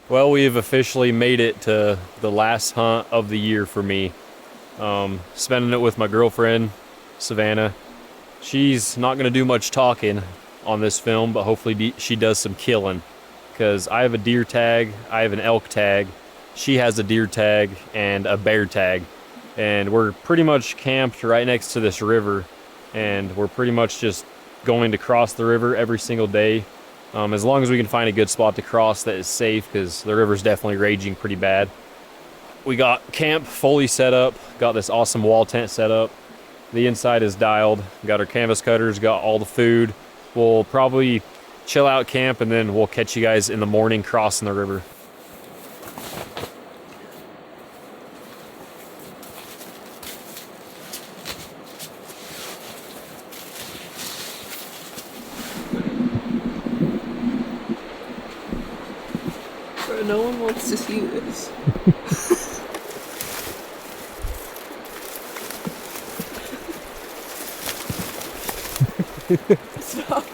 Well, we have officially made it to the last hunt of the year for me. Spending it with my girlfriend, Savannah. She's not going to do much talking on this film, but hopefully she does some killing. Because I have a deer tag, I have an elk tag, she has a deer tag and a bear tag. And we're pretty much camped right next to this river. And we're pretty much just going to cross the river every single day. As long as we can find a good spot to cross that is safe, because the river's definitely raging pretty bad. We got camp fully set up, got this awesome wall tent set up. The inside is dialed, got our canvas cutters, got all the food. We'll probably chill out camp and then we'll catch you guys in the morning crossing the river. No one wants to see this. Stop.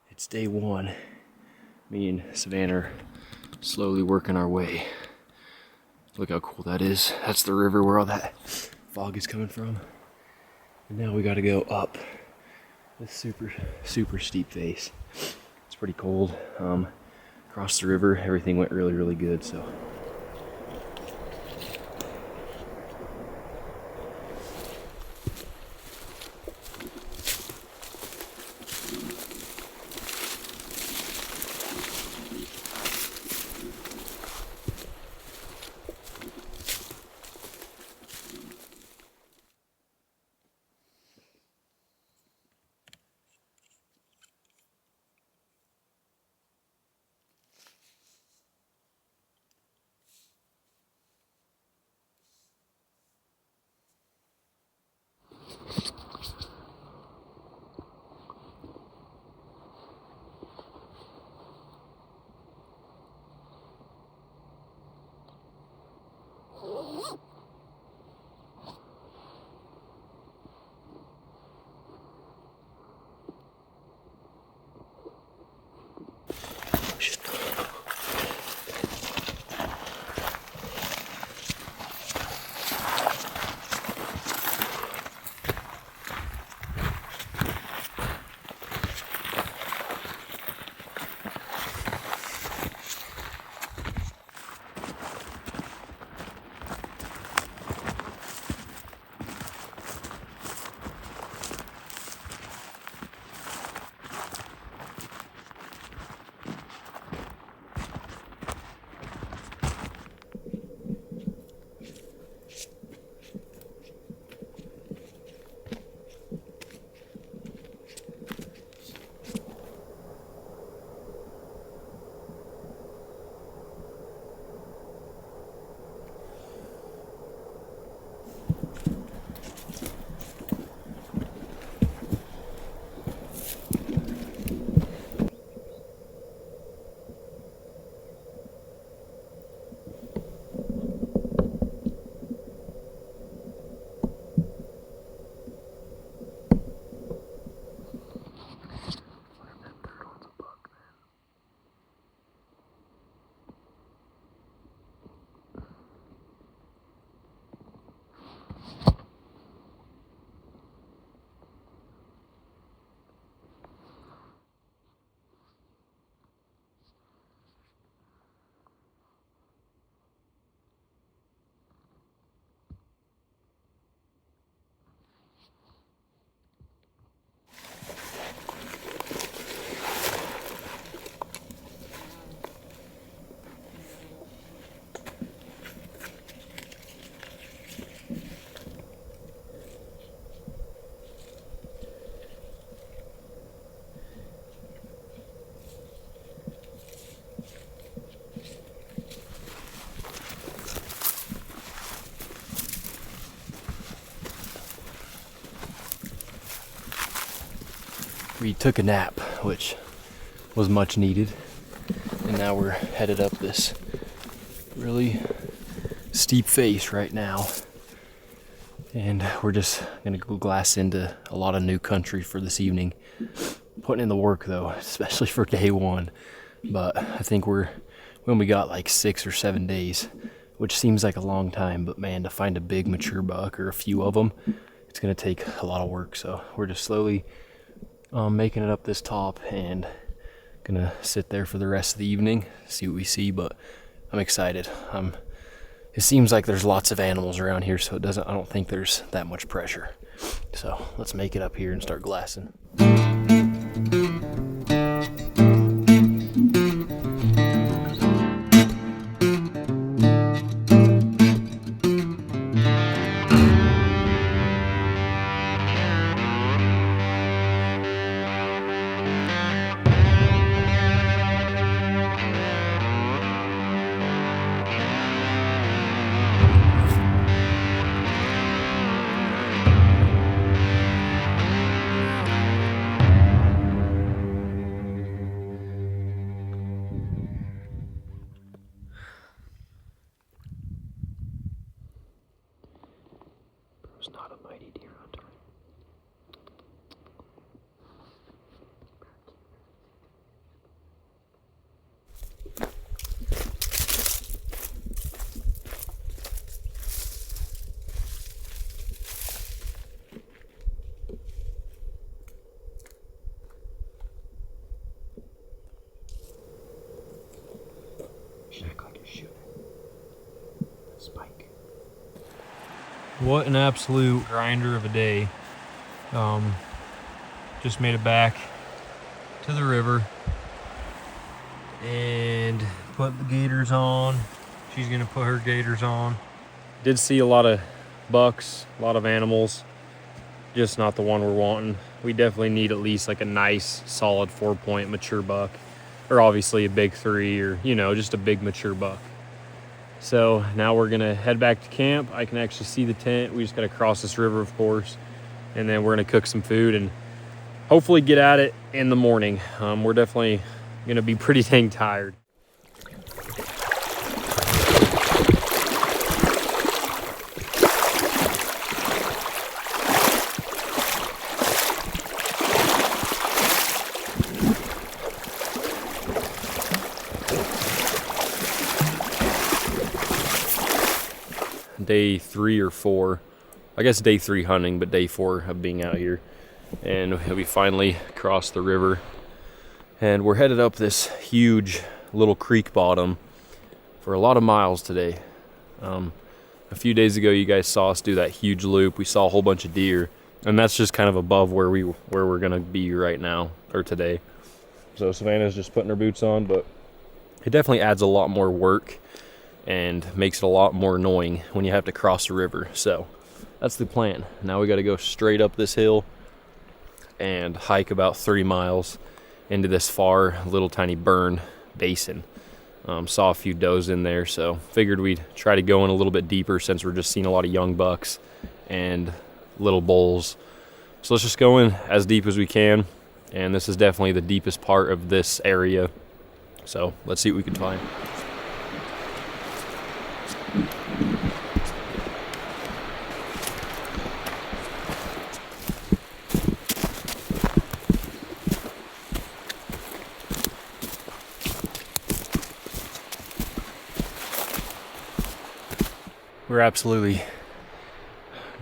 It's day one. Me and Savannah are slowly working our way. Look how cool that is. That's the river where all that fog is coming from. And now we gotta go up this super steep face. It's pretty cold. Across the river, everything went really good, so. We took a nap, which was much needed, and now we're headed up this really steep face right now, and we're just gonna go glass into a lot of new country for this evening. Putting in the work though, especially for day one, but I think we only got like 6 or 7 days, which seems like a long time, but man, to find a big mature buck or a few of them, it's gonna take a lot of work. So we're just slowly making it up this top and gonna sit there for the rest of the evening, see what we see. But I'm excited. It seems like there's lots of animals around here, so I don't think there's that much pressure. So let's make it up here and start glassing. Not a mighty deer hunter. Should act like you're shooting. Spike. What an absolute grinder of a day. Just made it back to the river and put the gaiters on. She's gonna put her gaiters on. Did see a lot of bucks, a lot of animals, just not the one we're wanting. We definitely need at least like a nice solid 4-point mature buck, or obviously a big 3, or just a big mature buck. So now we're gonna head back to camp. I can actually see the tent. We just gotta cross this river, of course, and then we're gonna cook some food and hopefully get at it in the morning. We're definitely gonna be pretty dang tired. Day 3 or 4, I guess day 3 hunting, but day 4 of being out here, and we finally crossed the river and we're headed up this huge little creek bottom for a lot of miles today. A few days ago you guys saw us do that huge loop. We saw a whole bunch of deer, and that's just kind of above where we're gonna be right now, or today. So Savannah's just putting her boots on, but it definitely adds a lot more work and makes it a lot more annoying when you have to cross the river. So that's the plan. Now we got to go straight up this hill and hike about 30 miles into this far little tiny burn basin. Saw a few does in there, so figured we'd try to go in a little bit deeper since we're just seeing a lot of young bucks and little bulls. So let's just go in as deep as we can, and this is definitely the deepest part of this area. So let's see what we can find. We're absolutely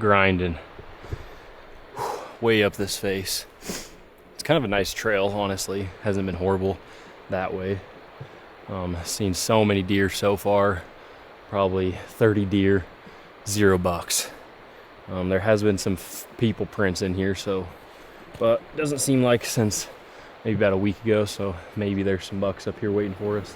grinding way up this face. It's kind of a nice trail, honestly. Hasn't been horrible that way. Seen so many deer so far, probably 30 deer, 0 bucks. There has been some people prints in here, but it doesn't seem like since maybe about a week ago, so maybe there's some bucks up here waiting for us.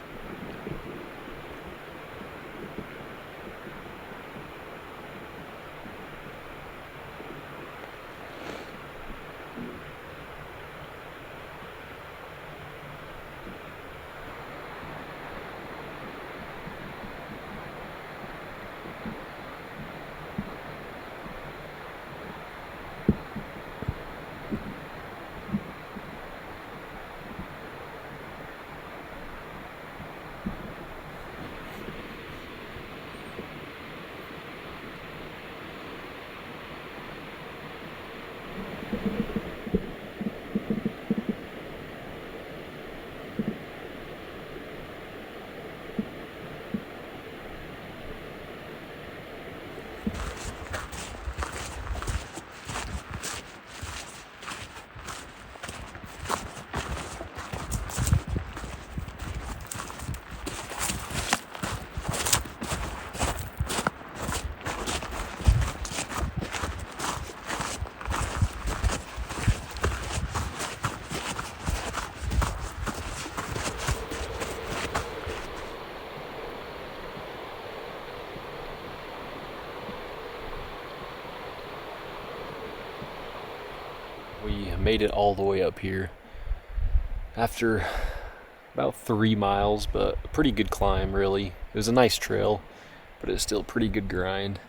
made it all the way up here after about 3 miles, but a pretty good climb, really. It was a nice trail, but it's still a pretty good grind.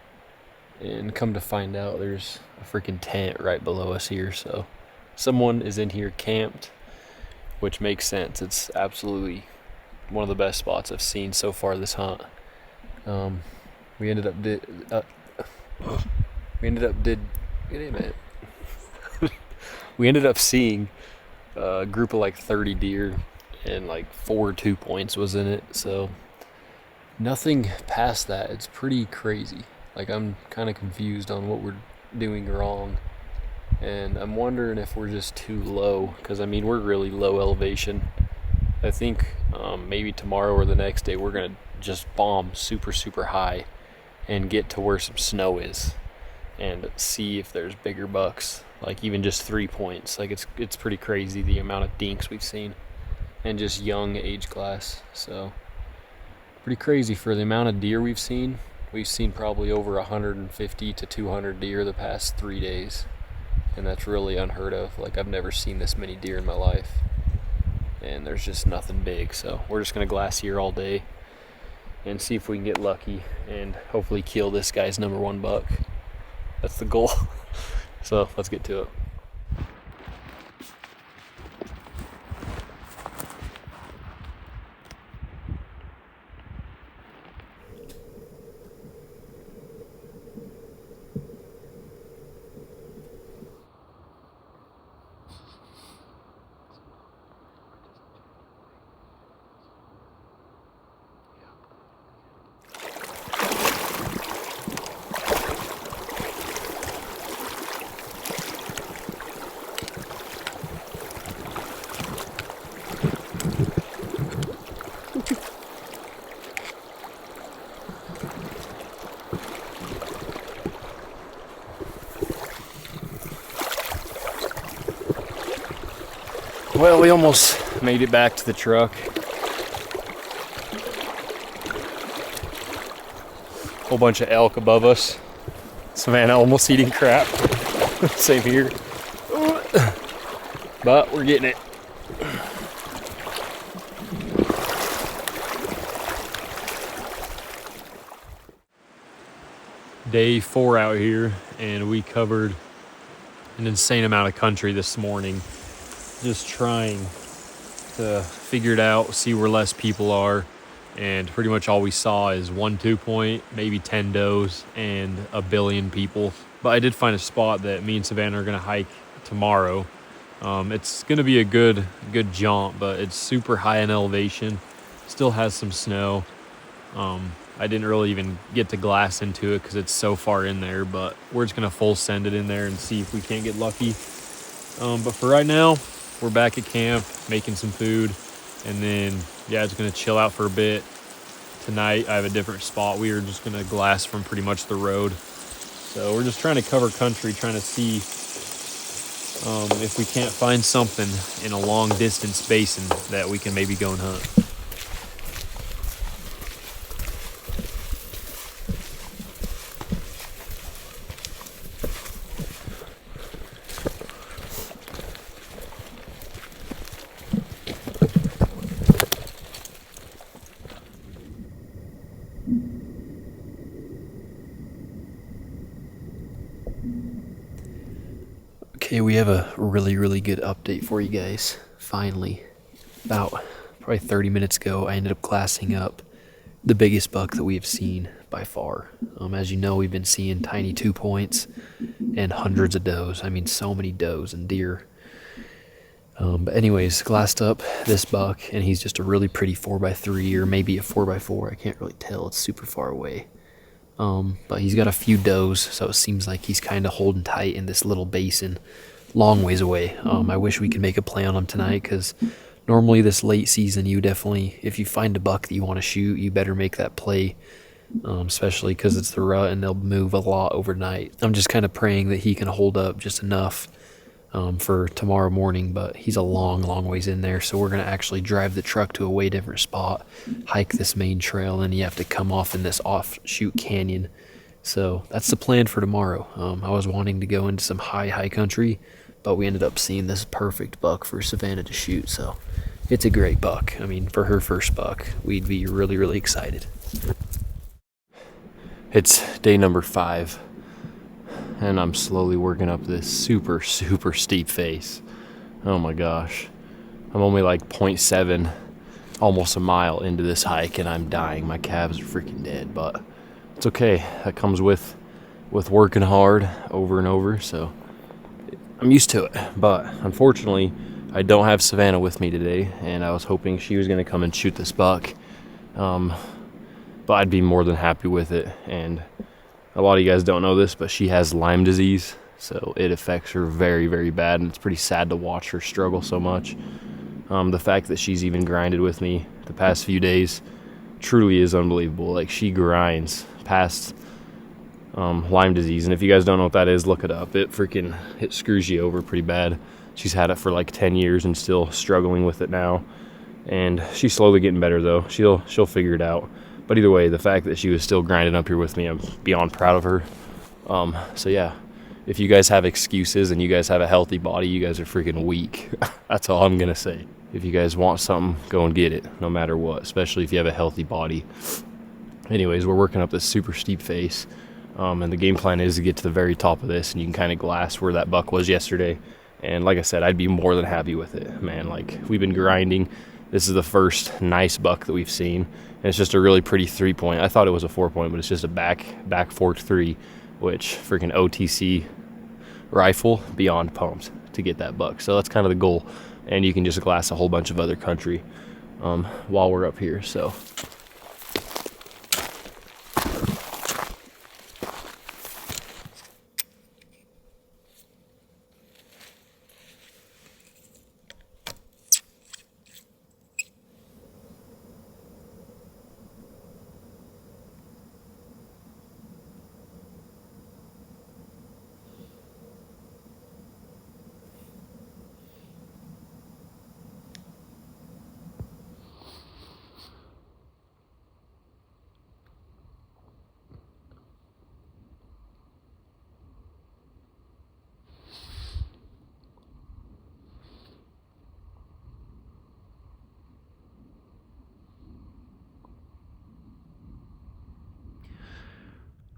And come to find out, there's a freaking tent right below us here, so someone is in here camped, which makes sense. It's absolutely one of the best spots I've seen so far this hunt. We ended up we ended up seeing a group of like 30 deer, and like 4 2-points was in it, so nothing past that. It's pretty crazy. Like, I'm kind of confused on what we're doing wrong, and I'm wondering if we're just too low, because I mean, we're really low elevation. I think maybe tomorrow or the next day we're gonna just bomb super high and get to where some snow is and see if there's bigger bucks, like even just 3 points. Like, it's pretty crazy the amount of dinks we've seen, and just young age class. So pretty crazy for the amount of deer we've seen. We've seen probably over 150 to 200 deer the past 3 days, and that's really unheard of. Like, I've never seen this many deer in my life, and there's just nothing big. So we're just gonna glass here all day and see if we can get lucky and hopefully kill this guy's #1 buck. That's the goal. So let's get to it. Well, we almost made it back to the truck. Whole bunch of elk above us. Savannah almost eating crap. Same here. But we're getting it. Day 4 out here, and we covered an insane amount of country this morning. Just trying to figure it out, see where less people are, and pretty much all we saw is 1 2-point, maybe 10 does, and a billion people. But I did find a spot that me and Savannah are gonna hike tomorrow. It's gonna be a good jaunt, but it's super high in elevation, still has some snow. I didn't really even get to glass into it because it's so far in there, but we're just gonna full send it in there and see if we can't get lucky. But for right now, we're back at camp making some food, and then yeah, it's gonna chill out for a bit. Tonight I have a different spot. We are just gonna glass from pretty much the road, so we're just trying to cover country, trying to see if we can't find something in a long distance basin that we can maybe go and hunt. Okay, we have a really good update for you guys. Finally, about probably 30 minutes ago, I ended up glassing up the biggest buck that we have seen by far. As you know, we've been seeing tiny 2-points and hundreds of does. I mean, so many does and deer. But anyways, glassed up this buck, and he's just a really pretty 4x3 or maybe a 4x4. I can't really tell. It's super far away. But he's got a few does, so it seems like he's kind of holding tight in this little basin, long ways away. I wish we could make a play on him tonight, because normally this late season, you definitely, if you find a buck that you want to shoot, you better make that play, especially because it's the rut and they'll move a lot overnight. I'm just kind of praying that he can hold up just enough for tomorrow morning, but he's a long ways in there, so we're going to actually drive the truck to a way different spot, hike this main trail, and you have to come off in this offshoot canyon. So that's the plan for tomorrow. I was wanting to go into some high country, but we ended up seeing this perfect buck for Savannah to shoot, so it's a great buck. I mean, for her first buck, we'd be really, really excited. It's day number 5, and I'm slowly working up this super, super steep face. Oh my gosh. I'm only like 0.7, almost a mile into this hike, and I'm dying. My calves are freaking dead, but it's okay. That comes with working hard over and over, so I'm used to it. But unfortunately, I don't have Savannah with me today, and I was hoping she was going to come and shoot this buck. But I'd be more than happy with it. And a lot of you guys don't know this, but she has Lyme disease, so it affects her very, very bad, and it's pretty sad to watch her struggle so much. The fact that she's even grinded with me the past few days truly is unbelievable. Like, she grinds past Lyme disease, and if you guys don't know what that is, look it up. It screws you over pretty bad. She's had it for like 10 years and still struggling with it now, and she's slowly getting better though. She'll figure it out. But either way, the fact that she was still grinding up here with me, I'm beyond proud of her. So yeah, if you guys have excuses and you guys have a healthy body, you guys are freaking weak. That's all I'm gonna say. If you guys want something, go and get it, no matter what, especially if you have a healthy body. Anyways, we're working up this super steep face, and the game plan is to get to the very top of this, and you can kind of glass where that buck was yesterday. And like I said, I'd be more than happy with it, man. Like, we've been grinding. This is the first nice buck that we've seen, and it's just a really pretty 3-point. I thought it was a 4-point, but it's just a back forked 3, which freaking OTC rifle, beyond pumped to get that buck. So that's kind of the goal, and you can just glass a whole bunch of other country while we're up here. So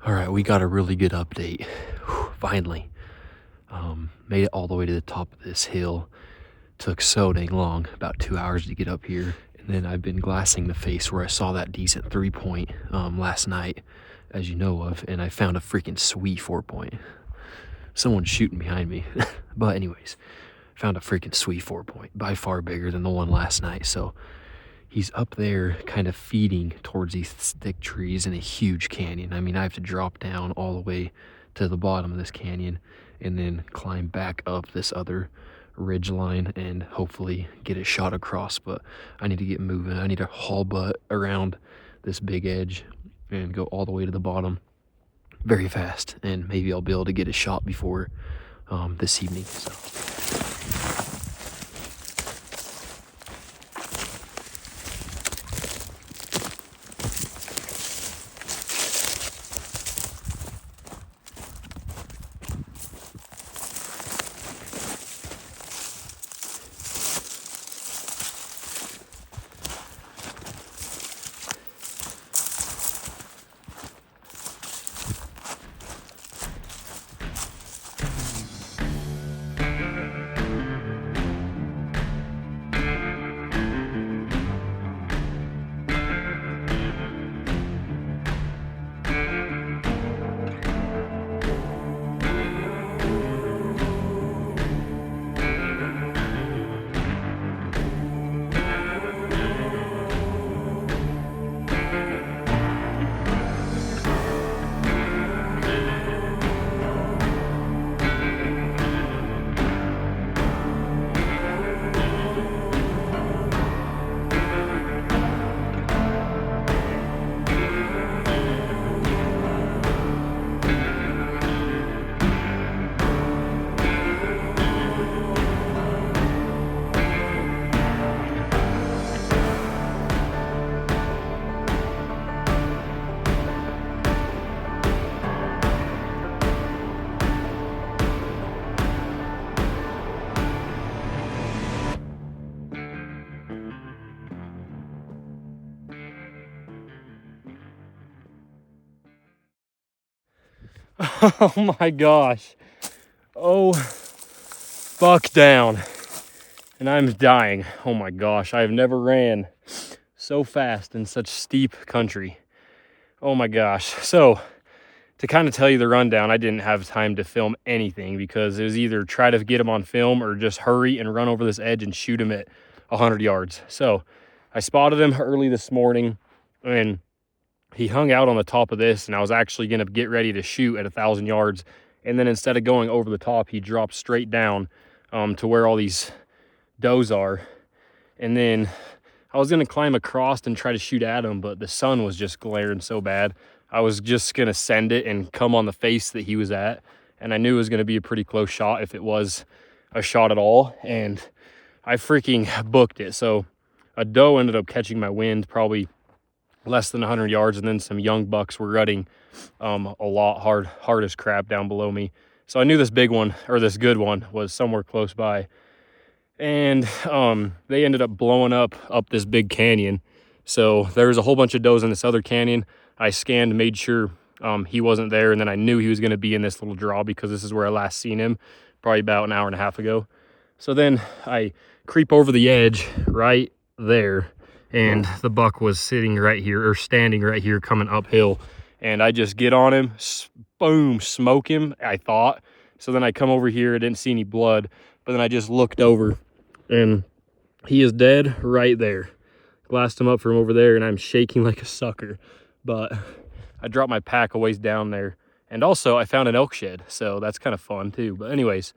all right, we got a really good update. Finally. Made it all the way to the top of this hill. Took so dang long, about 2 hours to get up here. And then I've been glassing the face where I saw that decent 3-point last night, as you know of, and I found a freaking sweet 4-point. Someone's shooting behind me. But anyways, found a freaking sweet 4-point, by far bigger than the one last night. So he's up there kind of feeding towards these thick trees in a huge canyon. I mean, I have to drop down all the way to the bottom of this canyon and then climb back up this other ridge line and hopefully get a shot across. But I need to get moving. I need to haul butt around this big edge and go all the way to the bottom very fast, and maybe I'll be able to get a shot before this evening. So Oh my gosh. Oh, buck down. And I'm dying. Oh my gosh, I have never ran so fast in such steep country. Oh my gosh. So to kind of tell you the rundown, I didn't have time to film anything because it was either try to get him on film or just hurry and run over this edge and shoot him at 100 yards. So I spotted him early this morning and he hung out on the top of this, and I was actually going to get ready to shoot at 1,000 yards. And then instead of going over the top, he dropped straight down to where all these does are. And then I was going to climb across and try to shoot at him, but the sun was just glaring so bad. I was just going to send it and come on the face that he was at. And I knew it was going to be a pretty close shot if it was a shot at all. And I freaking booked it. So a doe ended up catching my wind probably less than 100 yards, and then some young bucks were rutting a lot hard as crap down below me. So I knew this big one, or this good one, was somewhere close by. And they ended up blowing up this big canyon. So there was a whole bunch of does in this other canyon. I scanned, made sure he wasn't there, and then I knew he was going to be in this little draw because this is where I last seen him, probably about an hour and a half ago. So then I creep over the edge right there, and the buck was sitting right here, or standing right here, coming uphill. And I just get on him, boom, smoke him, I thought. So then I come over here, I didn't see any blood, but then I just looked over, and he is dead right there. Glassed him up from over there, and I'm shaking like a sucker. But I dropped my pack a ways down there. And also, I found an elk shed, so that's kind of fun too. But anyways,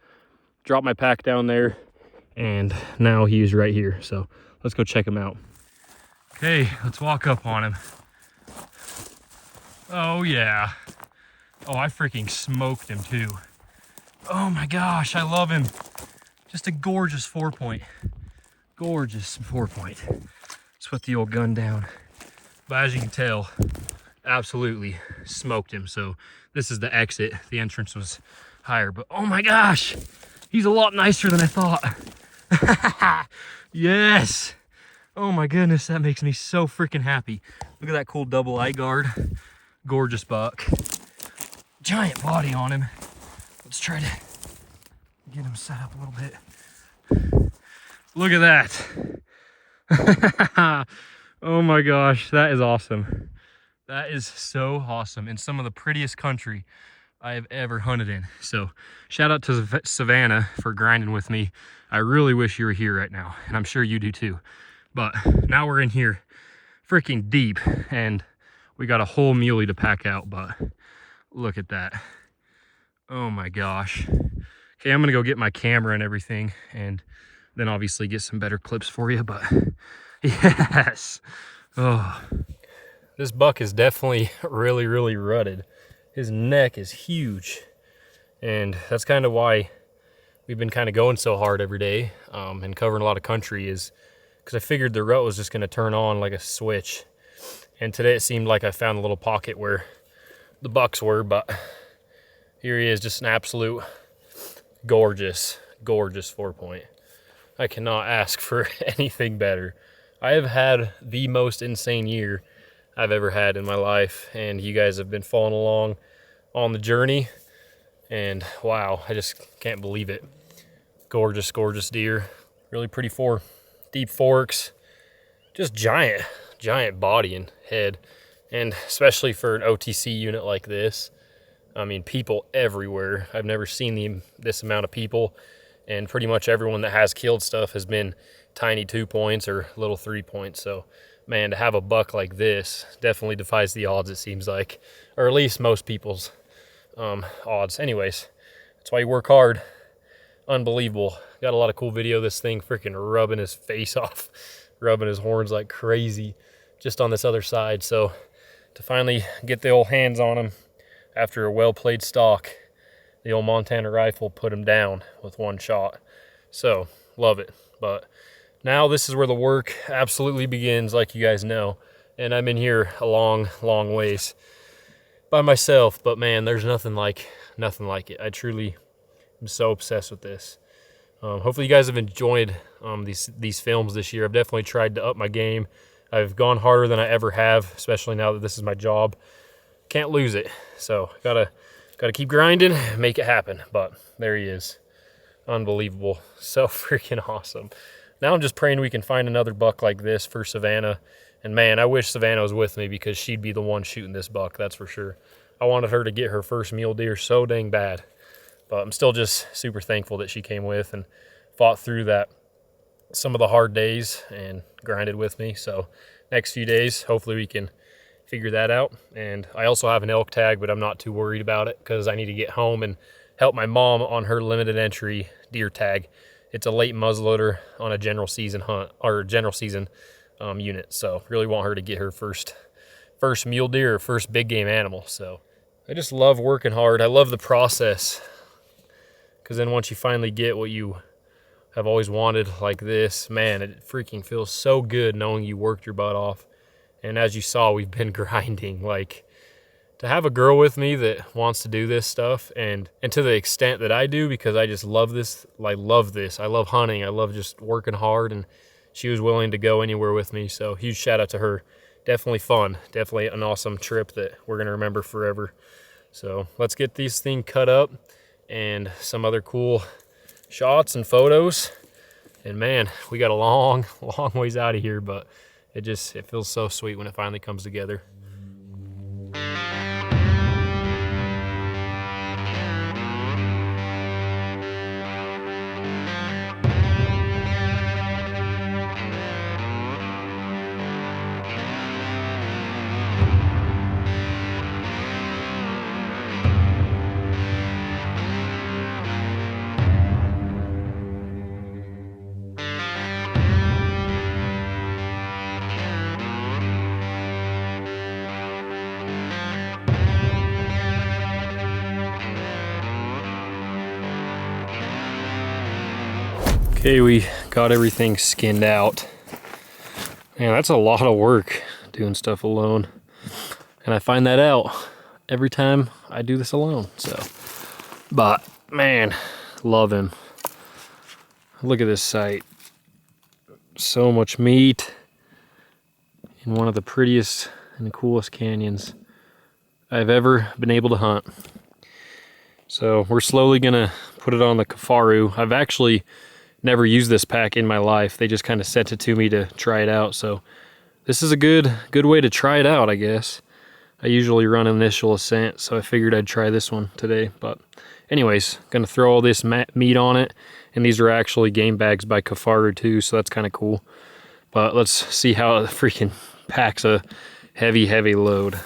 dropped my pack down there, and now he's right here. So let's go check him out. Okay, let's walk up on him. Oh yeah. Oh, I freaking smoked him too. Oh my gosh, I love him. Just a gorgeous 4-point. Gorgeous 4-point. Let's put the old gun down. But as you can tell, absolutely smoked him. So this is the exit. The entrance was higher, but oh my gosh, he's a lot nicer than I thought. Yes. Oh my goodness, that makes me so freaking happy. Look at that cool double eye guard. Gorgeous buck. Giant body on him. Let's try to get him set up a little bit. Look at that. Oh my gosh, that is awesome. That is so awesome. In some of the prettiest country I have ever hunted in. So shout out to Savannah for grinding with me. I really wish you were here right now, and I'm sure you do too. But now we're in here freaking deep, and we got a whole muley to pack out, but look at that. Oh my gosh. Okay, I'm gonna go get my camera and everything, and then obviously get some better clips for you, but yes. Oh, this buck is definitely really rutted. His neck is huge, and that's kind of why we've been kind of going so hard every day and covering a lot of country, is because I figured the rut was just going to turn on like a switch. And today it seemed like I found a little pocket where the bucks were, but here he is, just an absolute gorgeous 4-point. I cannot ask for anything better. I have had the most insane year I've ever had in my life, and you guys have been following along on the journey, and wow, I just can't believe it. Gorgeous deer. Really pretty deep forks, just giant body and head, and especially for an OTC unit like this, I mean, people everywhere. I've never seen this amount of people, and pretty much everyone that has killed stuff has been tiny 2-points or little 3-points. So man, to have a buck like this definitely defies the odds, it seems like, or at least most people's odds. Anyways, that's why you work hard. Unbelievable. Got a lot of cool video of this thing freaking rubbing his face off, rubbing his horns like crazy just on this other side. So to finally get the old hands on him after a well-played stalk, the old Montana rifle put him down with one shot. So love it. But now this is where the work absolutely begins, like you guys know. And I'm in here a long ways by myself, but man, there's nothing like it. I truly am so obsessed with this. Hopefully you guys have enjoyed these films this year. I've definitely tried to up my game. I've gone harder than I ever have, especially now that this is my job. Can't lose it. So gotta Got to keep grinding, make it happen. But there he is. Unbelievable. So freaking awesome. Now I'm just praying we can find another buck like this for Savannah. And man, I wish Savannah was with me because she'd be the one shooting this buck, that's for sure. I wanted her to get her first mule deer so dang bad. But I'm still just super thankful that she came with and fought through some of the hard days and grinded with me. So next few days, hopefully we can figure that out. And I also have an elk tag, but I'm not too worried about it because I need to get home and help my mom on her limited entry deer tag. It's a late muzzleloader on a general season hunt, or general season unit. So really want her to get her first mule deer or first big game animal. So I just love working hard. I love the process, because then once you finally get what you have always wanted like this, man, it freaking feels so good knowing you worked your butt off. And as you saw, we've been grinding. Like, to have a girl with me that wants to do this stuff and to the extent that I do, because I just love this. I love hunting. I love just working hard, and she was willing to go anywhere with me. So huge shout out to her. Definitely fun. Definitely an awesome trip that we're going to remember forever. So let's get this thing cut up and some other cool shots and photos. And man, we got a long ways out of here, but it feels so sweet when it finally comes together. Okay, we got everything skinned out. Man, that's a lot of work doing stuff alone. And I find that out every time I do this alone, so. But man, love him. Look at this sight. So much meat in one of the prettiest and coolest canyons I've ever been able to hunt. So we're slowly gonna put it on the Kafaru. I've actually never used this pack in my life. They just kind of sent it to me to try it out. So this is a good way to try it out, I guess. I usually run initial ascent, so I figured I'd try this one today. But anyways, gonna throw all this meat on it. And these are actually game bags by Kafaru too, so that's kind of cool. But let's see how it freaking packs a heavy load.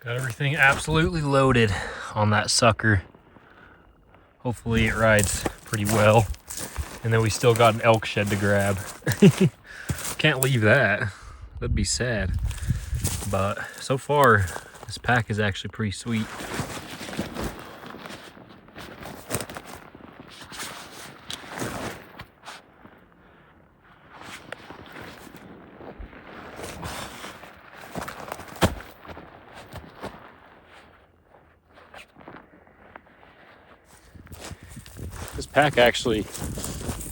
Got everything absolutely loaded on that sucker. Hopefully it rides pretty well. And then we still got an elk shed to grab. Can't leave that. That'd be sad. But so far, this pack is actually pretty sweet. This pack actually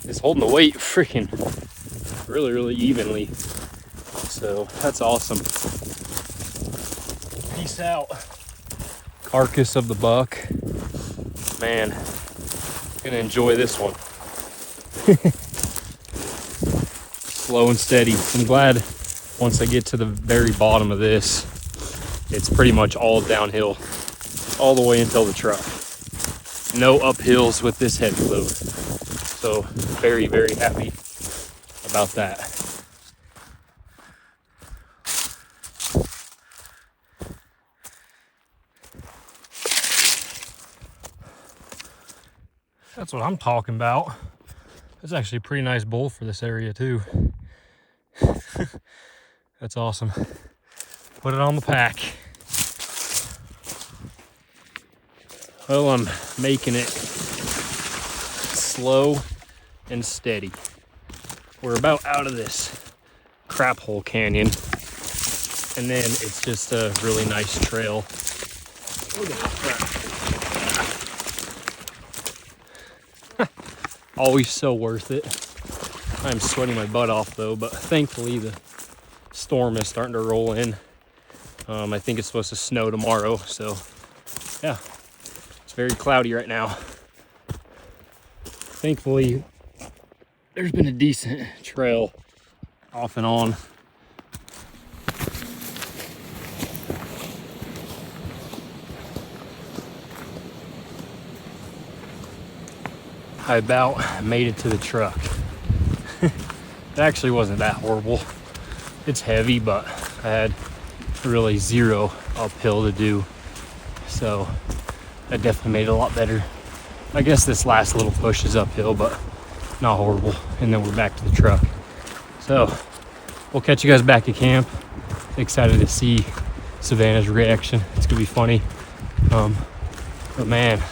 is holding the weight freaking really evenly. So that's awesome. Peace out. Carcass of the buck. Man, gonna enjoy this one. Slow and steady. I'm glad once I get to the very bottom of this, it's pretty much all downhill all the way until the truck. No uphills with this heavy load. So very happy about that. That's what I'm talking about. That's actually a pretty nice bowl for this area too. That's awesome. Put it on the pack. Well, I'm making it slow and steady. We're about out of this crap hole canyon. And then it's just a really nice trail. Look at that. Always so worth it. I'm sweating my butt off though, but thankfully the storm is starting to roll in. I think it's supposed to snow tomorrow, so yeah, it's very cloudy right now. Thankfully, there's been a decent trail off and on. I about made it to the truck. It actually wasn't that horrible. It's heavy, but I had really zero uphill to do. So that definitely made it a lot better. I guess this last little push is uphill, but not horrible. And then we're back to the truck. So we'll catch you guys back at camp. Excited to see Savannah's reaction. It's gonna be funny. But man,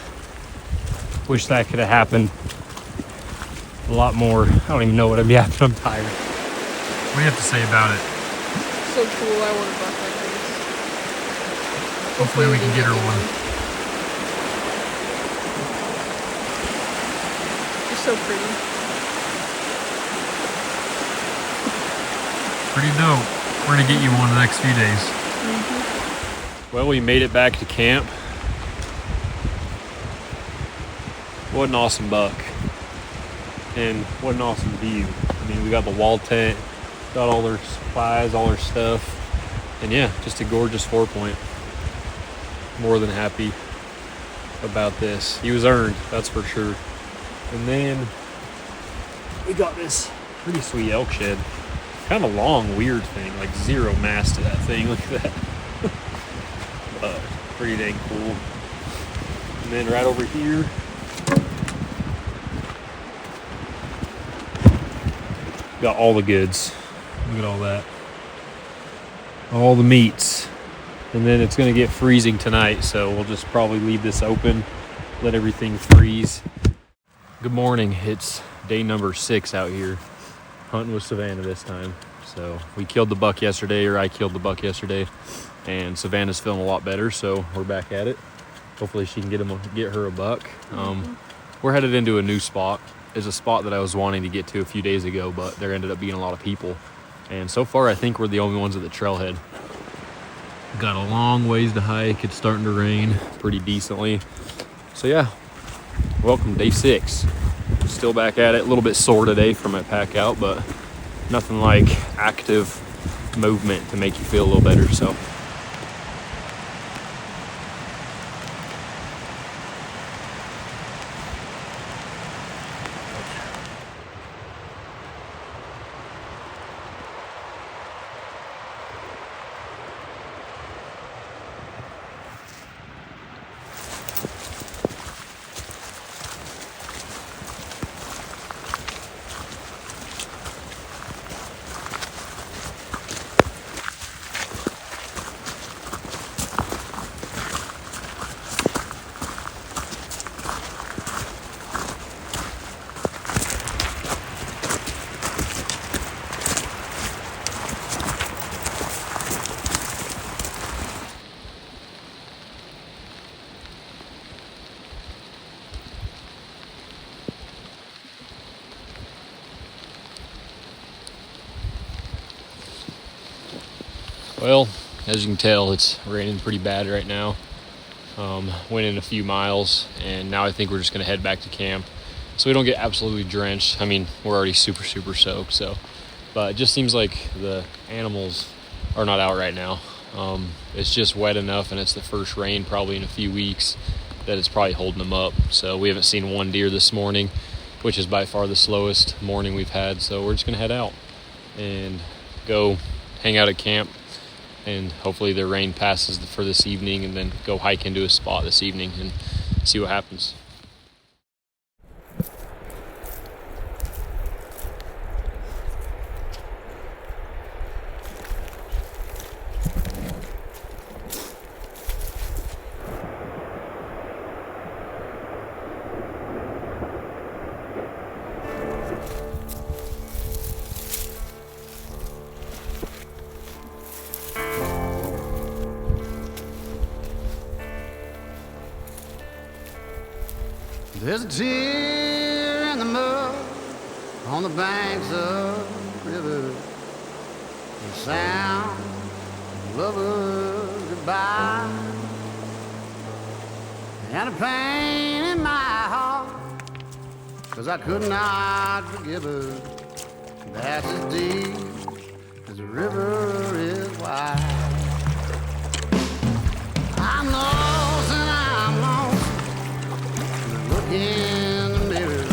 wish that could have happened a lot more. I don't even know what I'm yapping. I'm tired. What do you have to say about it? So cool. I want a buck like this. Hopefully we can get her one. She's so pretty. Pretty dope. We're gonna get you one in the next few days. Well, we made it back to camp. What an awesome buck. And what an awesome view. I mean, we got the wall tent, got all their supplies, all their stuff. And yeah, just a gorgeous 4-point. More than happy about this. He was earned, that's for sure. And then we got this pretty sweet elk shed. Kind of long, weird thing, like zero mass to that thing. Look at that. But pretty dang cool. And then right over here, got all the goods. Look at all that. All the meats. And then it's gonna get freezing tonight, so we'll just probably leave this open, let everything freeze. Good morning. It's day number 6 out here, hunting with Savannah this time. So we killed the buck yesterday, or I killed the buck yesterday, and Savannah's feeling a lot better, so we're back at it. Hopefully she can get her a buck. We're headed into a new spot. It's a spot that I was wanting to get to a few days ago, but there ended up being a lot of people. And so far, I think we're the only ones at the trailhead. Got a long ways to hike. It's starting to rain pretty decently. So yeah, welcome day 6. Still back at it. A little bit sore today from my pack out, but nothing like active movement to make you feel a little better. So well, as you can tell, it's raining pretty bad right now. Went in a few miles, and now I think we're just gonna head back to camp so we don't get absolutely drenched. I mean, we're already super soaked, so, but it just seems like the animals are not out right now. It's just wet enough, and it's the first rain probably in a few weeks that it's probably holding them up. So we haven't seen one deer this morning, which is by far the slowest morning we've had. So we're just gonna head out and go hang out at camp, and hopefully the rain passes for this evening, and then go hike into a spot this evening and see what happens. There's a tear in the mud on the banks of the river. The sound of lovers goodbye, and a pain in my heart, 'cause I could not forgive her. That's as deep as the river is wide. I'm lost and I'm lost. Look in the mirror.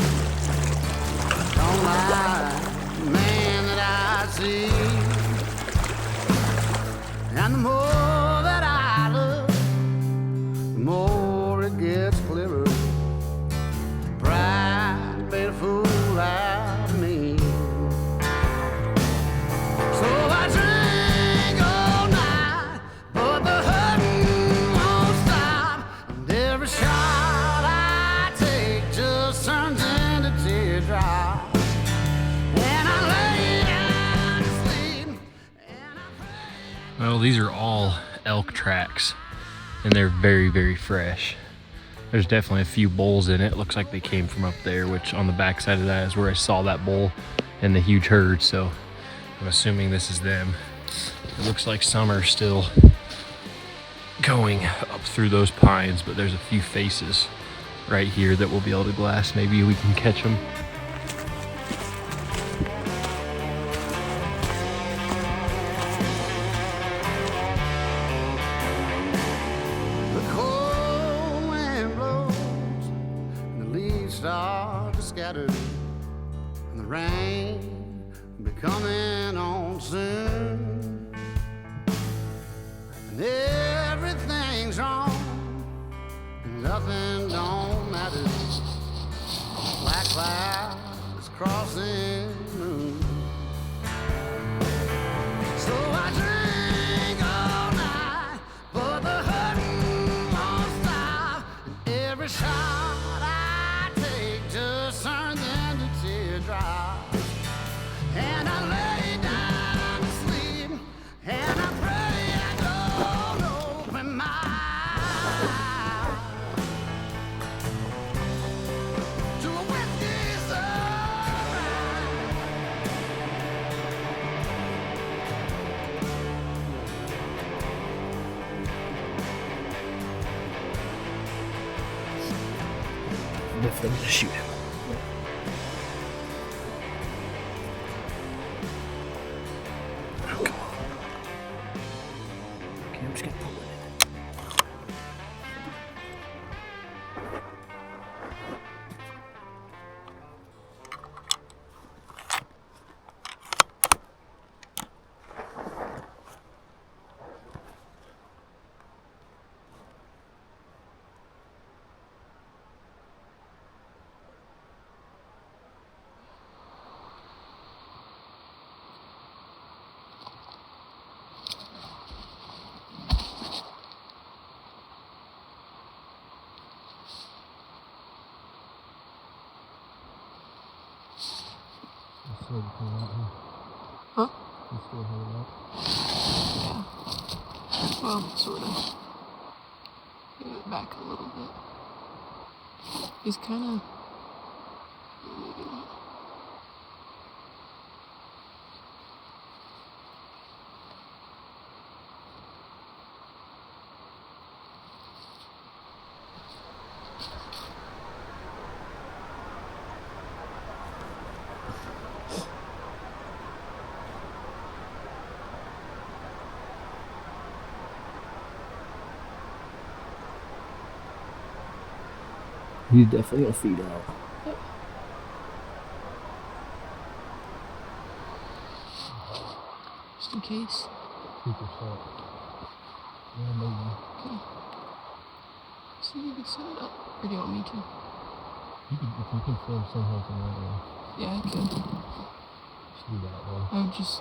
Don't like the man that I see. And the more that I look, the more it gets clearer. Pride made a fool out of me. So I drink all night, but the hurting won't stop. And every shot I take just turns into teardrops. And I lay down to sleep, and I pray. Well, these are all elk tracks, and they're very, very fresh. There's definitely a few bulls in it. Looks like they came from up there, which on the backside of that is where I saw that bull and the huge herd, so I'm assuming this is them. It looks like some are still going up through those pines, but there's a few faces right here that we'll be able to glass. Maybe we can catch them. The cold wind blows, and the leaves start to scatter, and the rain will be coming on soon. And everything's wrong, and nothing don't matter. Black clouds crossing the moon. So I drink all night, but the hurting won't stop. And every shot I take just turns into teardrops. And I lay down to sleep, and I pray I don't open my eyes to a whiskey sunrise. Definitely gonna shoot him. Oh, come on. Okay, I'm just gonna pull it in. Huh? You still hold it up? Yeah. Well, sort of. Give it back a little bit. He's kind of. Maybe not. He's definitely gonna feed out. Yep. Just in case. Super salt. Yeah, maybe. Okay. See if you can set it up. Or do you want me to? If you can film somehow from that way, Yeah, I could. just do that one. I would just.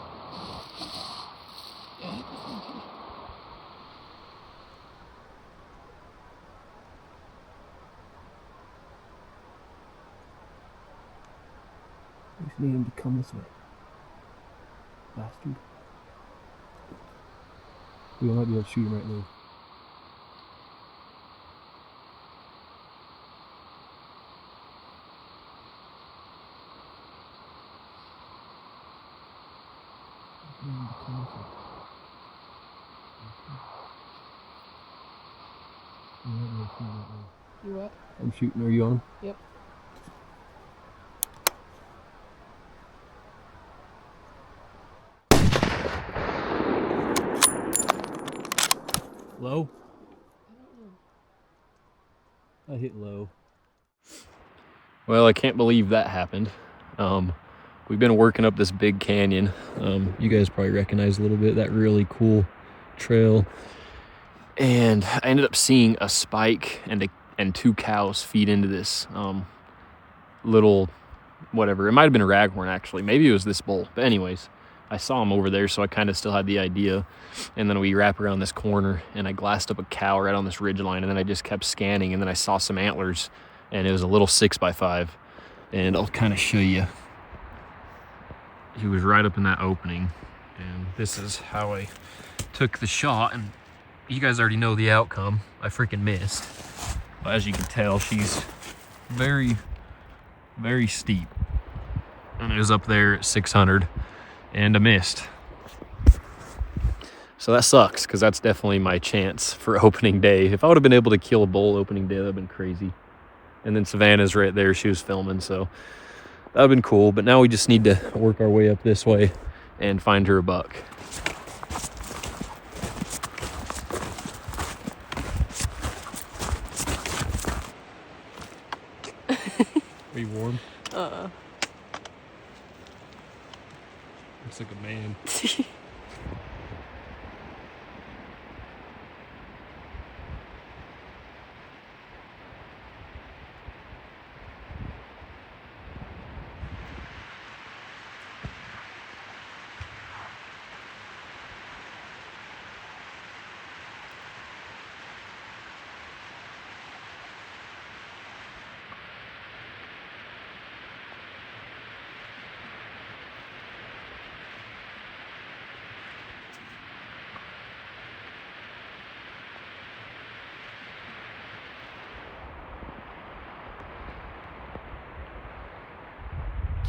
Yeah, I definitely can. We just need him to come this way. Bastard. We might be able to shoot him right now. You what? I'm shooting. Are you on? Yep. Low? I hit low. Well, I can't believe that happened. We've been working up this big canyon. You guys probably recognize a little bit that really cool trail. And I ended up seeing a spike and two cows feed into this little whatever. It might have been a raghorn actually. Maybe it was this bull. But anyways, I saw him over there, so I kind of still had the idea. And then we wrap around this corner, and I glassed up a cow right on this ridge line, and then I just kept scanning, and then I saw some antlers, and it was a little 6x5. And I'll kind of show you. He was right up in that opening, and this is how I took the shot, and you guys already know the outcome. I freaking missed. But as you can tell, she's very, very steep. And it was up there at 600. And I missed. So that sucks, because that's definitely my chance for opening day. If I would have been able to kill a bull opening day, that would have been crazy. And then Savannah's right there. She was filming, so that would have been cool. But now we just need to work our way up this way and find her a buck. Are you warm? Looks like a man.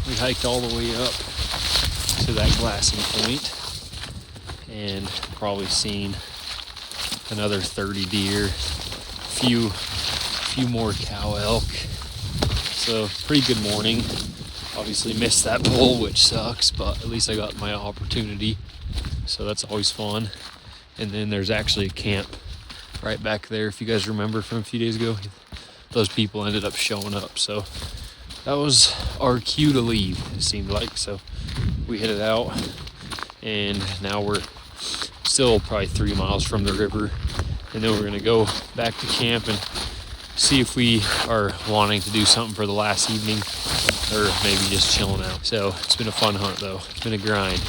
We hiked all the way up to that glassing point and probably seen another 30 deer, few more cow elk. So pretty good morning. Obviously missed that bull, which sucks, but at least I got my opportunity. So that's always fun. And then there's actually a camp right back there. If you guys remember from a few days ago, those people ended up showing up. So that was our cue to leave, it seemed like. So we headed out, and now we're still probably 3 miles from the river, and then we're gonna go back to camp and see if we are wanting to do something for the last evening, or maybe just chilling out. So it's been a fun hunt though. It's been a grind.